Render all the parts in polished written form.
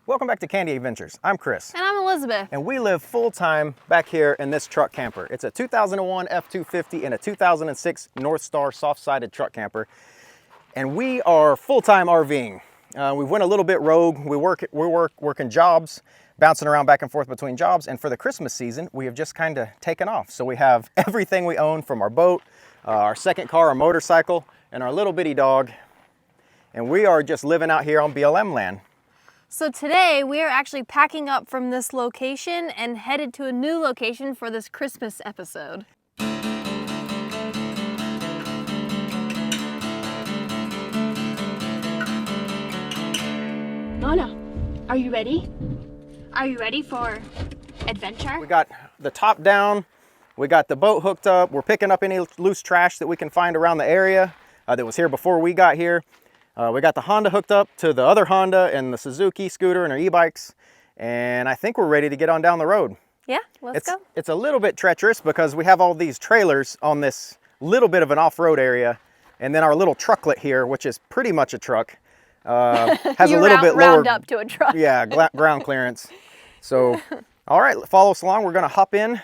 Welcome back to Candy Adventures. I'm Chris. And I'm Elizabeth. And we live full-time back here in this truck camper. It's a 2001 F-250 and a 2006 North Star soft-sided truck camper. And we are full-time RVing. We went a little bit rogue. We're working jobs, bouncing around back and forth between jobs. And for the Christmas season, we have just kind of taken off. So we have everything we own, from our boat, our second car, our motorcycle, and our little bitty dog. And we are just living out here on BLM land. So today we are actually packing up from this location and headed to a new location for this Christmas episode. Nana, are you ready? Are you ready for adventure? We got the top down, we got the boat hooked up, we're picking up any loose trash that we can find around the area that was here before we got here. We got the Honda hooked up to the other Honda and the Suzuki scooter and our e-bikes, and I think we're ready to get on down the road. Yeah, let's go. It's a little bit treacherous because we have all these trailers on this little bit of an off-road area, and then our little trucklet here, which is pretty much a truck, has a little bit lower, round up to a truck. Yeah, ground clearance. So, all right, follow us along. We're gonna hop in.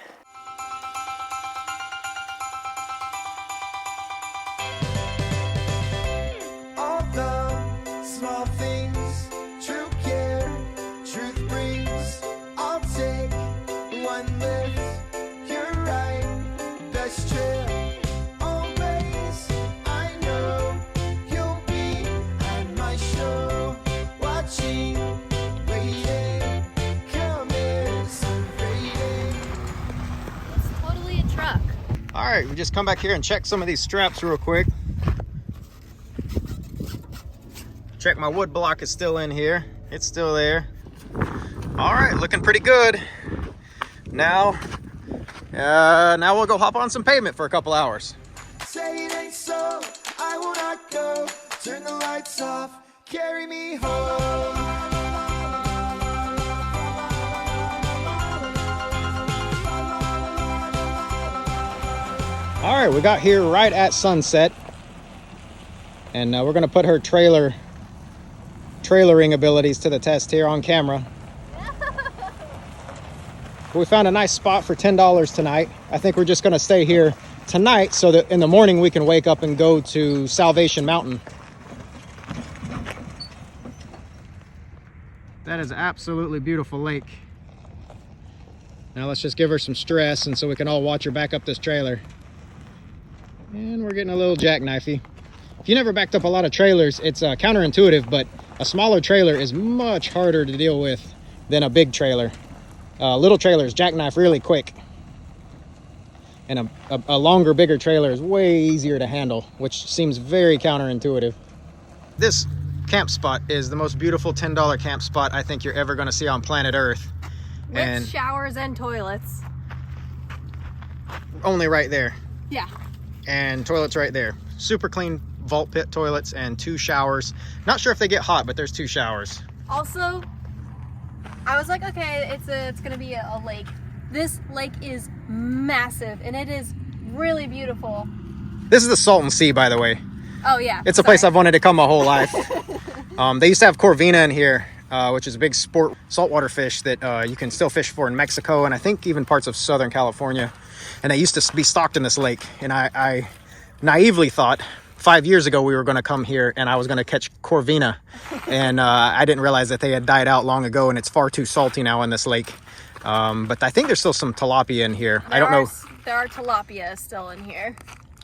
All right, we just come back here and check some of these straps real quick. Check my wood block is still in here. It's still there. All right, looking pretty good. Now we'll go hop on some pavement for a couple hours. Say it ain't so, I will not go. Turn the lights off, carry me home. All right, we got here right at sunset, and we're gonna put her trailering abilities to the test here on camera. We found a nice spot for $10 tonight. I think we're just gonna stay here tonight so that in the morning we can wake up and go to Salvation Mountain. That is an absolutely beautiful lake. Now let's just give her some stress, and so we can all watch her back up this trailer. And we're getting a little jackknifey. If you never backed up a lot of trailers, it's counterintuitive, but a smaller trailer is much harder to deal with than a big trailer. Little trailers jackknife really quick. And a longer, bigger trailer is way easier to handle, which seems very counterintuitive. This camp spot is the most beautiful $10 camp spot I think you're ever gonna see on planet Earth. With showers and toilets. Only right there. Yeah. And toilets right there. Super clean vault pit toilets and 2 showers. Not sure if they get hot, but there's 2 showers. Also, I was like, okay, it's gonna be a lake. This lake is massive, and it is really beautiful. This is the Salton Sea, by the way. Oh yeah. It's a place I've wanted to come my whole life. They used to have corvina in here, which is a big sport saltwater fish that you can still fish for in Mexico, and I think even parts of Southern California. And they used to be stocked in this lake, and I naively thought 5 years ago we were going to come here and I was going to catch corvina, and I didn't realize that they had died out long ago, and it's far too salty now in this lake. But I think there's still some tilapia in here. I don't know. There are tilapia still in here.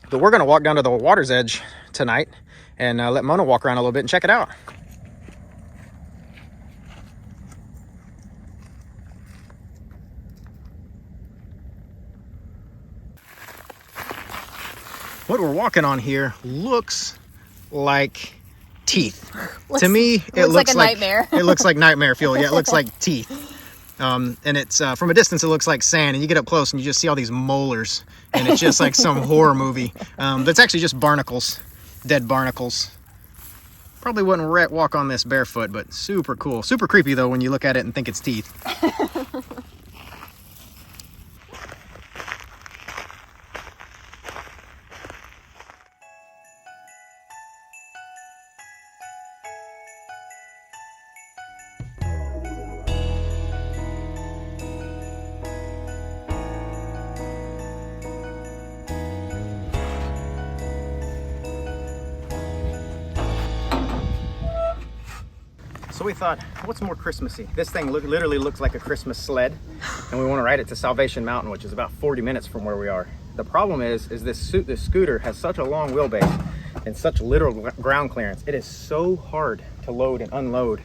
But we're going to walk down to the water's edge tonight and let Mona walk around a little bit and check it out. What we're walking on here looks like teeth. To me, it looks like a nightmare. It looks like nightmare fuel. Yeah, it looks like teeth. And it's from a distance, it looks like sand, and you get up close and you just see all these molars, and it's just like some horror movie. That's actually just barnacles, dead barnacles. Probably wouldn't walk on this barefoot, but super cool. Super creepy though when you look at it and think it's teeth. So we thought, what's more Christmassy? This thing literally looks like a Christmas sled, and we want to ride it to Salvation Mountain, which is about 40 minutes from where we are. The problem is this scooter has such a long wheelbase and such little ground clearance. It is so hard to load and unload,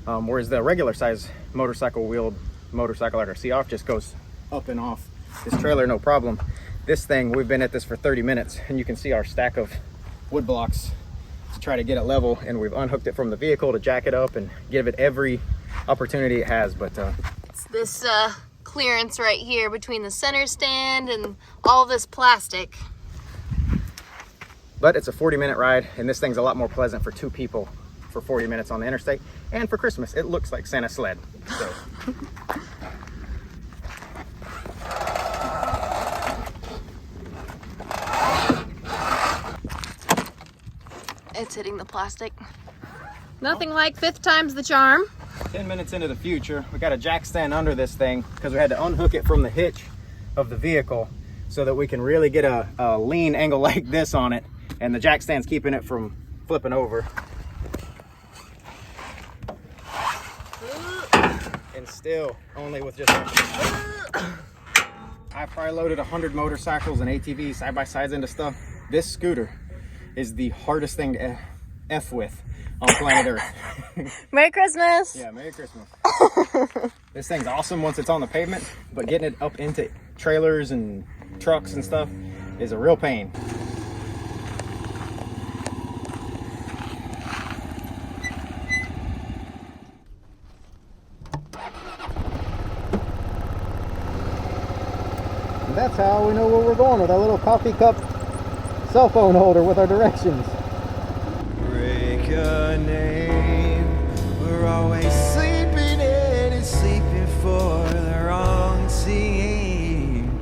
whereas the regular size wheeled motorcycle like our Sea-Off just goes up and off this trailer, no problem. This thing, we've been at this for 30 minutes, and you can see our stack of wood blocks to try to get it level, and we've unhooked it from the vehicle to jack it up and give it every opportunity it has. But it's this clearance right here between the center stand and all this plastic. But it's a 40-minute ride, and this thing's a lot more pleasant for 2 people for 40 minutes on the interstate. And for Christmas, it looks like Santa's sled. So. It's hitting the plastic. Nothing like 5th time's the charm. 10 minutes into the future, we got a jack stand under this thing because we had to unhook it from the hitch of the vehicle so that we can really get a lean angle like this on it, and the jack stand's keeping it from flipping over. And still only with just I probably loaded 100 motorcycles and ATVs side-by-sides into stuff. This scooter is the hardest thing to F with on planet Earth. Merry Christmas! Yeah, Merry Christmas. This thing's awesome once it's on the pavement, but getting it up into trailers and trucks and stuff is a real pain. And that's how we know where we're going, with our little coffee cup cell phone holder with our directions. Break a name. We're always sleeping in and sleeping for the wrong team.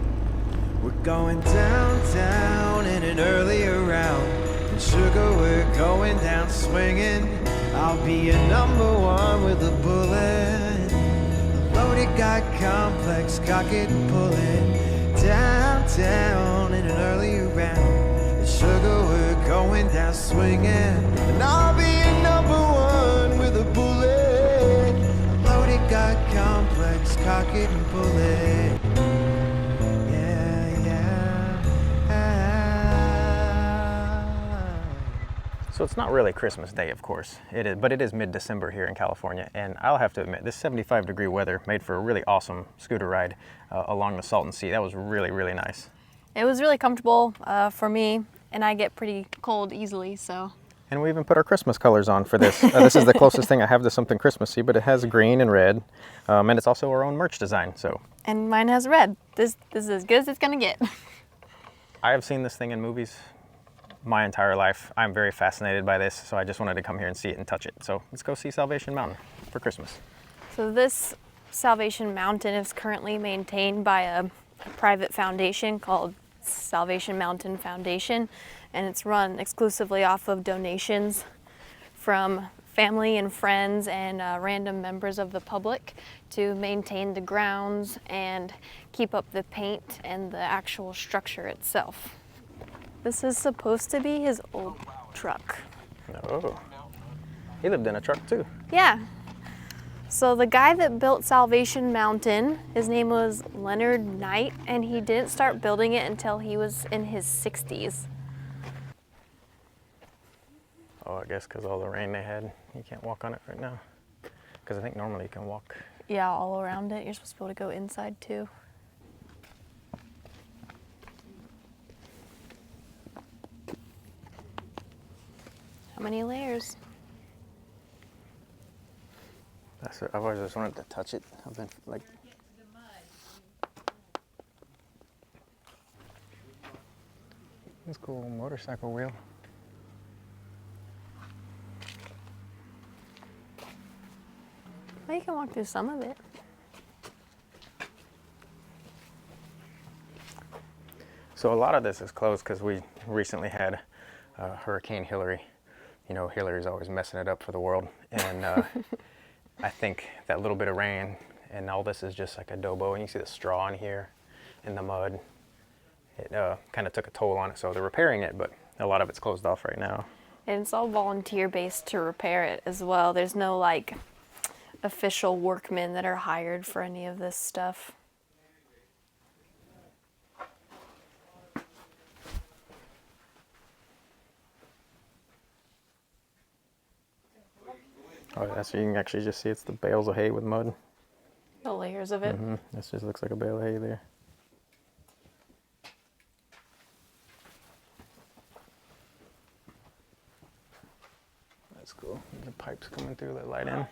We're going downtown in an earlier round. And sugar, we're going down swinging. I'll be a #1 with a bullet. A loaded got complex, cock it and pull it. Downtown in an earlier round. Sugar, we're going down swinging, and I'll be a #1 with a bullet. A loaded got complex, cock it and pull it. So it's not really Christmas Day, of course, it is, but it is mid-December here in California, and I'll have to admit, this 75-degree weather made for a really awesome scooter ride along the Salton Sea. That was really, really nice. It was really comfortable for me, and I get pretty cold easily, so. And we even put our Christmas colors on for this. This is the closest thing I have to something Christmassy, but it has green and red, and it's also our own merch design. So. And mine has red. This is as good as it's gonna get. I have seen this thing in movies my entire life. I'm very fascinated by this, so I just wanted to come here and see it and touch it. So let's go see Salvation Mountain for Christmas. So this Salvation Mountain is currently maintained by a private foundation called Salvation Mountain Foundation, and it's run exclusively off of donations from family and friends and random members of the public to maintain the grounds and keep up the paint and the actual structure itself. This is supposed to be his old truck. Oh, he lived in a truck too. Yeah. So the guy that built Salvation Mountain, his name was Leonard Knight, and he didn't start building it until he was in his 60s. Oh, I guess because all the rain they had, you can't walk on it right now. Because I think normally you can walk. Yeah, all around it. You're supposed to be able to go inside too. How many layers? I've always just wanted to touch it. I've been like. That's a cool motorcycle wheel. Well, you can walk through some of it. So a lot of this is closed because we recently had Hurricane Hillary. You know, Hillary's always messing it up for the world. And I think that little bit of rain and all this is just like adobo. And you see the straw in here and the mud. It kind of took a toll on it. So they're repairing it, but a lot of it's closed off right now. And it's all volunteer based to repair it as well. There's no like official workmen that are hired for any of this stuff. Oh, yeah, so you can actually just see it's the bales of hay with mud. The layers of it. This just looks like a bale of hay there. That's cool. The pipes coming through that light in.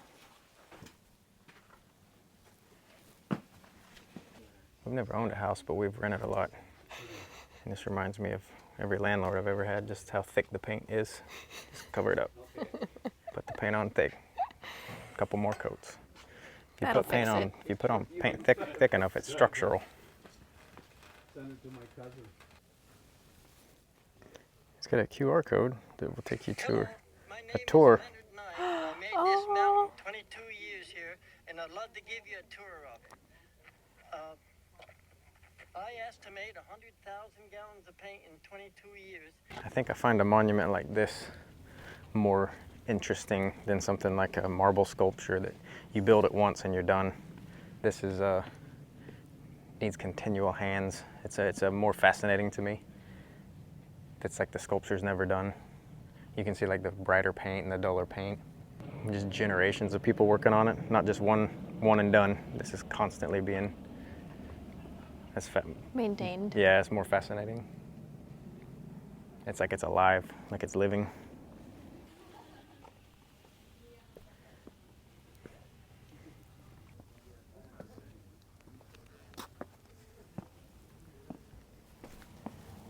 We've never owned a house, but we've rented a lot. And this reminds me of every landlord I've ever had, just how thick the paint is. Just cover it up. Put the paint on thick. A couple more coats. If you put paint on, if you put on paint thick enough, it's structural. Send it to my cousin. It's got a QR code that will take you to a tour. I made this mountain 22 years here, and I'd love to give you a tour of it. I estimate 100,000 gallons of paint in 22 years. I think I find a monument like this more interesting than something like a marble sculpture that you build it once and you're done. This is needs continual hands. It's a more fascinating to me. It's like the sculpture's never done. You can see like the brighter paint and the duller paint. Just generations of people working on it, not just one and done. This is constantly being Maintained. Yeah, it's more fascinating. It's like it's alive, like it's living.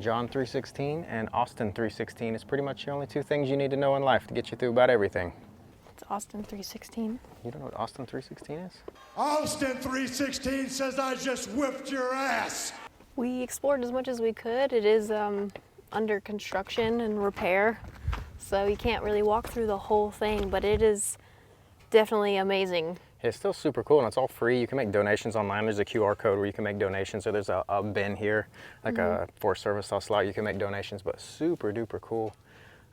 John 3:16 and Austin 3:16 is pretty much the only two things you need to know in life to get you through about everything. It's Austin 3:16. You don't know what Austin 3:16 is? Austin 3:16 says I just whipped your ass. We explored as much as we could. It is under construction and repair, so you can't really walk through the whole thing, but it is definitely amazing. It's still super cool and it's all free. You can make donations online. There's a QR code where you can make donations. So there's a bin here, like a Forest Service style slot. You can make donations, but super duper cool.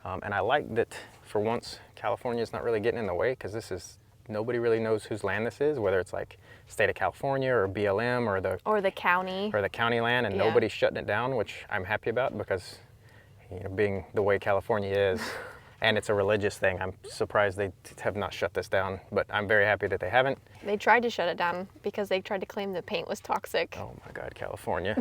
And I like that for once, California's not really getting in the way, because this is, nobody really knows whose land this is, whether it's like state of California or BLM or the county. Or the county land, and nobody's shutting it down, which I'm happy about, because, you know, being the way California is, and it's a religious thing, I'm surprised they have not shut this down, but I'm very happy that they haven't. They tried to shut it down because they tried to claim the paint was toxic. Oh my God, California.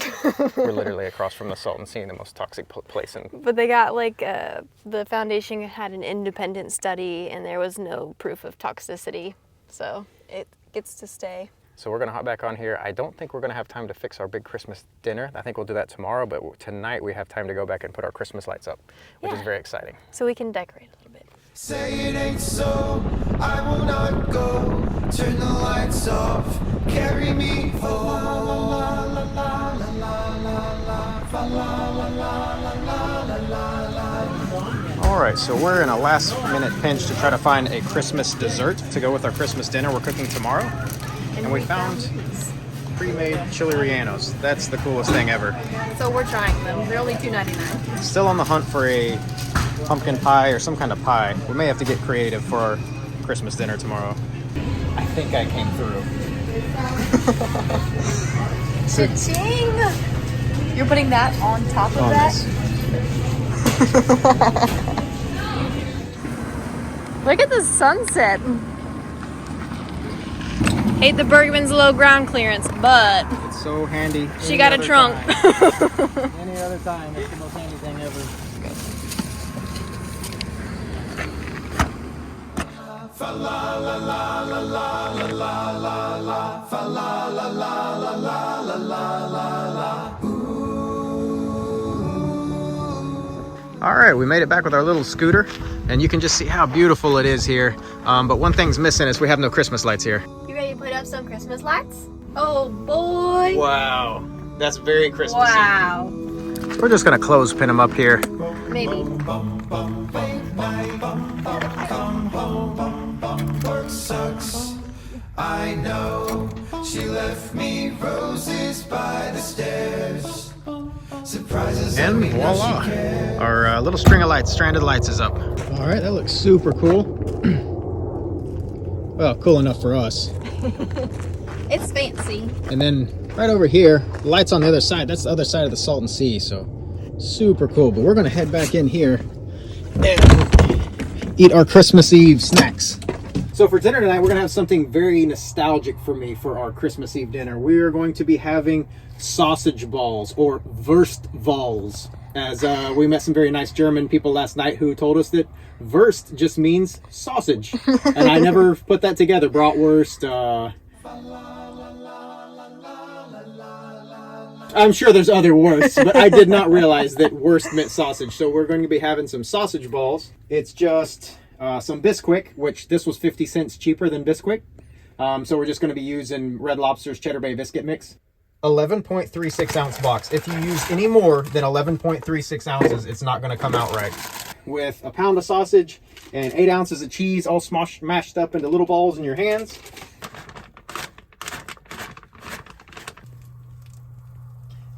We're literally across from the Salton Sea, the most toxic place in... But they got like, the foundation had an independent study and there was no proof of toxicity. So it gets to stay. So we're gonna hop back on here. I don't think we're gonna have time to fix our big Christmas dinner. I think we'll do that tomorrow, but tonight we have time to go back and put our Christmas lights up, which is very exciting. So we can decorate a little bit. Say it ain't so, I will not go. Turn the lights off, carry me home. All right, so we're in a last minute pinch to try to find a Christmas dessert to go with our Christmas dinner we're cooking tomorrow. And we found pre-made chili rellenos. That's the coolest thing ever. So we're trying them. They're only $2.99. Still on the hunt for a pumpkin pie or some kind of pie. We may have to get creative for our Christmas dinner tomorrow. I think I came through. Cha-ching! You're putting that on top of that? Look at the sunset. Hate the Bergman's low ground clearance, but It's so handy. she got a trunk. Any other time, it's the most handy thing ever. Fa la la la la la la la la la. Fa la la la la la la la la la. All right, we made it back with our little scooter, and you can just see how beautiful it is here. But one thing's missing is we have no Christmas lights here. You ready to put up some Christmas lights? Oh boy! Wow, that's very Christmassy. Wow. We're just gonna clothespin them up here. Maybe. Work sucks, I know. She left me roses by the stairs. Surprises And voila, our little string of lights, stranded lights is up. All right, that looks super cool. Well, cool enough for us. It's fancy. And then right over here, the light's on the other side. That's the other side of the Salton Sea, so super cool. But we're gonna head back in here and eat our Christmas Eve snacks. So for dinner tonight, we're gonna have something very nostalgic for me for our Christmas Eve dinner. We are going to be having sausage balls, or Wurstballs, as we met some very nice German people last night who told us that Wurst just means sausage. And I never put that together. Bratwurst, I'm sure there's other words, but I did not realize that Wurst meant sausage. So we're going to be having some sausage balls. It's just some Bisquick, which this was 50 cents cheaper than Bisquick. So we're just going to be using Red Lobster's Cheddar Bay Biscuit Mix. 11.36 ounce box. If you use any more than 11.36 ounces, it's not going to come out right. With a pound of sausage and 8 ounces of cheese all mashed up into little balls in your hands.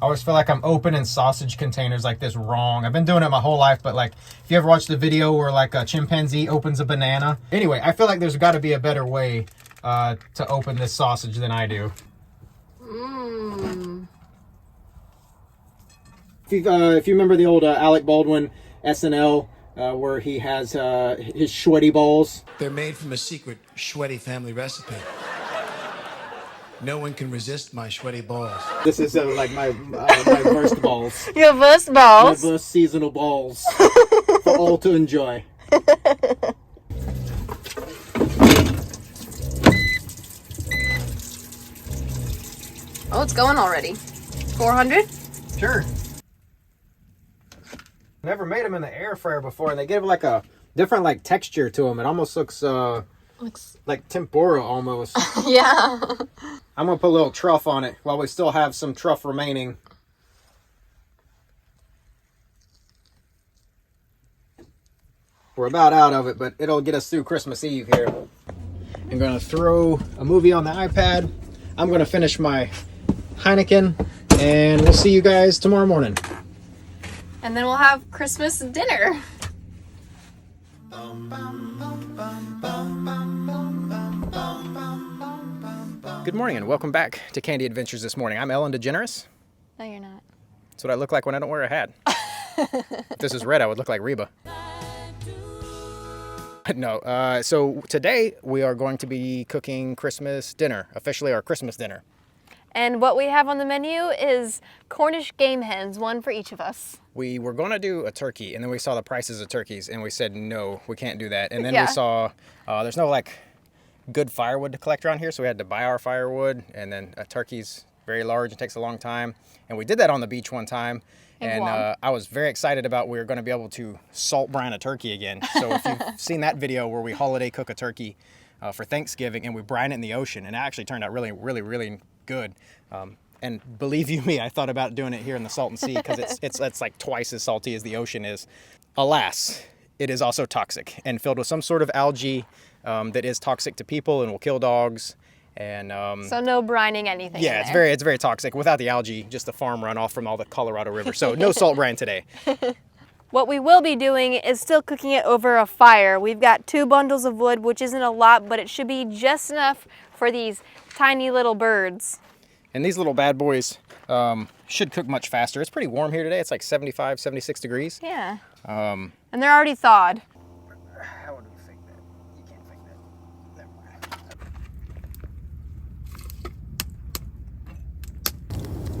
I always feel like I'm opening sausage containers like this wrong. I've been doing it my whole life, but like, if you ever watched the video where like a chimpanzee opens a banana. Anyway, I feel like there's got to be a better way to open this sausage than I do. If you remember the old Alec Baldwin SNL where he has his sweaty balls. They're made from a secret sweaty family recipe. No one can resist my sweaty balls. This is like my worst balls. Your Wurst balls? My worst seasonal balls for all to enjoy. Oh, it's going already. 400? Sure. Never made them in the air fryer before, and they give like a different like texture to them. It almost looks like tempura almost. Yeah. I'm gonna put a little truff on it while we still have some truff remaining. We're about out of it, but it'll get us through Christmas Eve here. I'm gonna throw a movie on the iPad. I'm gonna finish my Heineken, and we'll see you guys tomorrow morning. And then we'll have Christmas dinner. Good morning and welcome back to Candy Adventures this morning. I'm Ellen DeGeneres. No, you're not. That's what I look like when I don't wear a hat. If this is red, I would look like Reba. No, so today we are going to be cooking Christmas dinner, officially our Christmas dinner. And what we have on the menu is Cornish game hens, one for each of us. We were going to do a turkey, and then we saw the prices of turkeys, and we said, no, we can't do that. And then Yeah. we saw there's no like good firewood to collect around here, so we had to buy our firewood, and then a turkey's very large, it takes a long time. And we did that on the beach one time. In Guam. I was very excited about we were going to be able to salt brine a turkey again. So if you've seen that video where we holiday cook a turkey for Thanksgiving and we brine it in the ocean, and it actually turned out really, really, really good. And believe you me, I thought about doing it here in the Salton Sea because it's like twice as salty as the ocean is. Alas, it is also toxic and filled with some sort of algae that is toxic to people and will kill dogs. And So no brining anything. yeah, in there. it's very toxic. Without the algae, just the farm runoff from all the Colorado River. So no salt brine today. What we will be doing is still cooking it over a fire. We've got 2 bundles of wood, which isn't a lot, but it should be just enough for these tiny little birds. And these little bad boys should cook much faster. It's pretty warm here today. It's like 75, 76 degrees. Yeah. And they're already thawed. How would we fake that? You can't fake that. Never mind.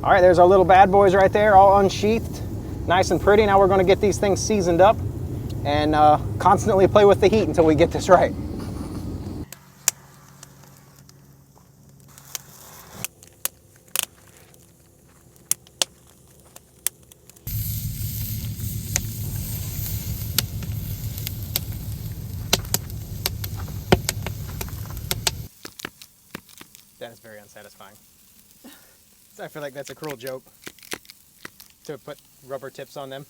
All right, there's our little bad boys right there, all unsheathed. Nice and pretty. Now we're going to get these things seasoned up and constantly play with the heat until we get this right. That is very unsatisfying. I feel like that's a cruel joke to put rubber tips on them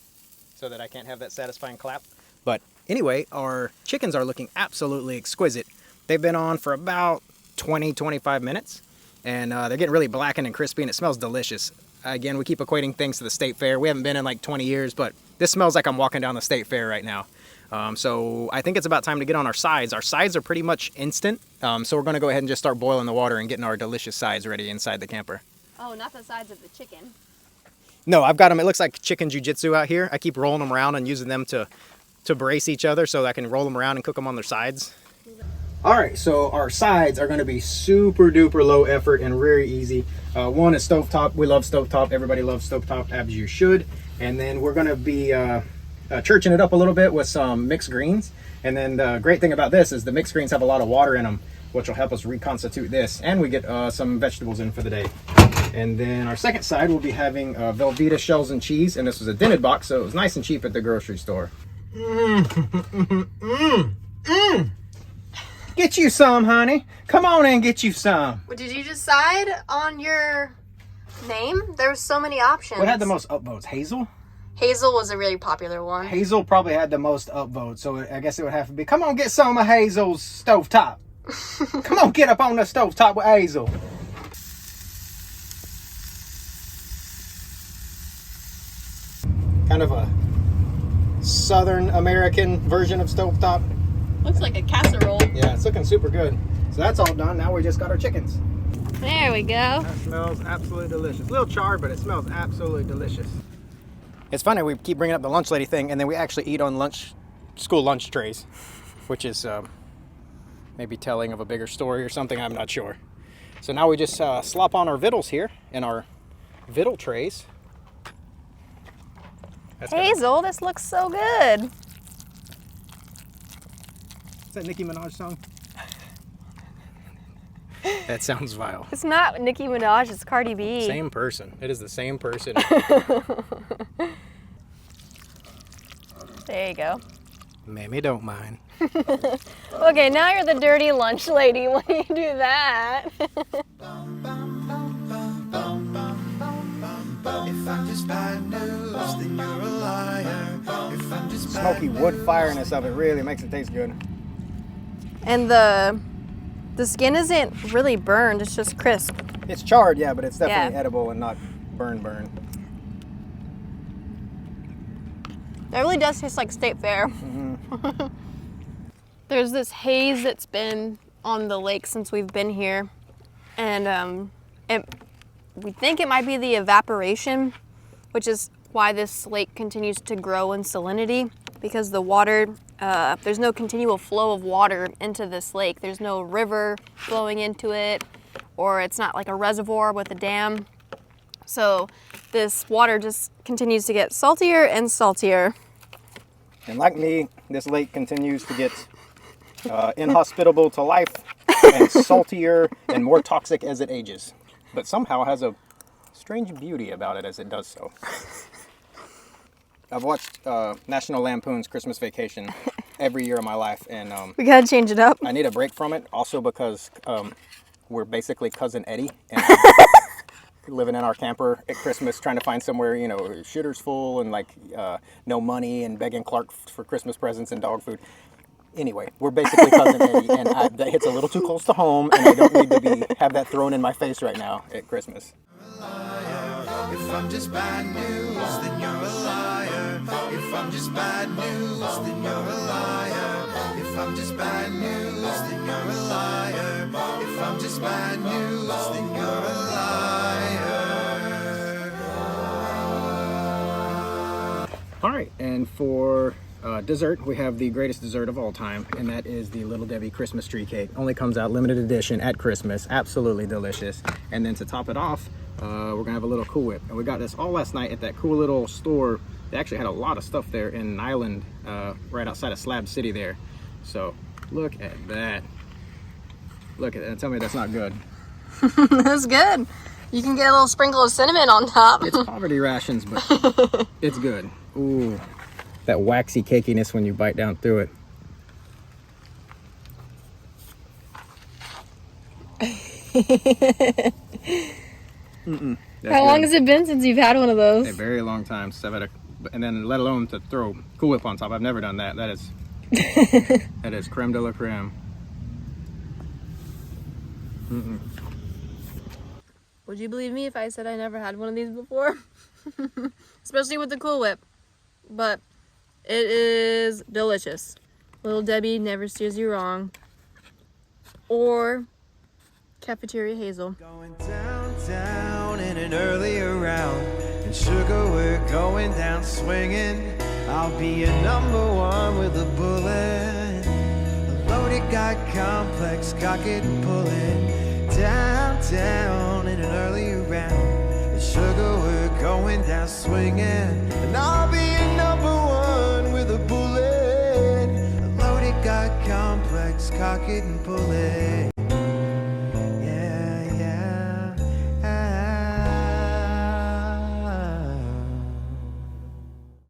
so that I can't have that satisfying clap. But anyway, our chickens are looking absolutely exquisite. They've been on for about 20, 25 minutes, and they're getting really blackened and crispy, and it smells delicious. Again, we keep equating things to the state fair. We haven't been in like 20 years, but this smells like I'm walking down the state fair right now. So I think it's about time to get on our sides. Our sides are pretty much instant. So we're gonna go ahead and just start boiling the water and getting our delicious sides ready inside the camper. Oh, not the sides of the chicken. No, I've got them. It looks like chicken jiu-jitsu out here. I keep rolling them around and using them to brace each other so that I can roll them around and cook them on their sides. All right, so our sides are going to be super duper low effort and very easy. One is stovetop. We love stovetop. Everybody loves stovetop, as you should. And then we're going to be churching it up a little bit with some mixed greens. And then the great thing about this is the mixed greens have a lot of water in them, which will help us reconstitute this. And we get some vegetables in for the day. And then our second side, we'll be having Velveeta shells and cheese. And this was a dented box, so it was nice and cheap at the grocery store. Get you some, honey. Come on and get you some. Did you decide on your name? There were so many options. What had the most upvotes? Hazel? Hazel was a really popular one. Hazel probably had the most upvotes, so I guess it would have to be, come on, get some of Hazel's stovetop. Come on, get up on the stovetop with Hazel. Kind of a Southern American version of stovetop. Looks like a casserole. Yeah, it's looking super good. So that's all done. Now we just got our chickens. There we go. That smells absolutely delicious. A little charred, but it smells absolutely delicious. It's funny, we keep bringing up the lunch lady thing, and then we actually eat on school lunch trays, which is maybe telling of a bigger story or something, I'm not sure. So now we just slop on our vittles here in our vittle trays. That's Hazel, this looks so good. Is that Nicki Minaj song? That sounds vile. It's not Nicki Minaj, it's Cardi B. Same person. It is the same person. There you go. Mamie don't mind. Okay, now you're the dirty lunch lady when you do that. If I'm just bad news, then you're a liar. If I'm just Smoky wood fireness of it really makes it taste good. And the skin isn't really burned, it's just crisp. It's charred, yeah, but it's definitely Yeah. edible and not burn. It really does taste like state fair. Mm-hmm. There's this haze that's been on the lake since we've been here. And we think it might be the evaporation, which is why this lake continues to grow in salinity, because the water, there's no continual flow of water into this lake. There's no river flowing into it, or it's not like a reservoir with a dam. So this water just continues to get saltier and saltier. And like me, this lake continues to get inhospitable to life and saltier and more toxic as it ages. But somehow has a strange beauty about it as it does so. I've watched National Lampoon's Christmas Vacation every year of my life, and We gotta change it up. I need a break from it, also because we're basically Cousin Eddie, and living in our camper at Christmas, trying to find somewhere, you know, shitter's full and like no money and begging Clark for Christmas presents and dog food. Anyway, we're basically Cousin Eddie, and that hits a little too close to home, and I don't need to have that thrown in my face right now at Christmas. If I'm just bad news, then you're a liar. If I'm just bad news, then you're a liar. If I'm just bad news, then you're a liar. If I'm just bad news, then you're a liar. All right, and for dessert, we have the greatest dessert of all time, and that is the Little Debbie Christmas tree cake. Only comes out limited edition at Christmas. Absolutely delicious. And then to top it off, we're gonna have a little Cool Whip. And we got this all last night at that cool little store. They actually had a lot of stuff there in an island right outside of Slab City there. So look at that. Look at that. Tell me that's not good. That's good. You can get a little sprinkle of cinnamon on top. It's poverty rations, but it's good. Ooh, that waxy cakiness when you bite down through it. How long has it been since you've had one of those? A very long time. And then let alone to throw Cool Whip on top. I've never done that. That is that is creme de la creme. Would you believe me if I said I never had one of these before? Especially with the Cool Whip. But it is delicious. Little Debbie never steers you wrong. Or Cafeteria Hazel. Going downtown in an earlier round. And sugar, we're going down swinging. I'll be a #1 with a bullet. A loaded got complex, cock it and pull it. Downtown in an earlier round. And sugar, we're going down swinging. And I'll be a #1 with a bullet. A loaded got complex, cock it and pull it.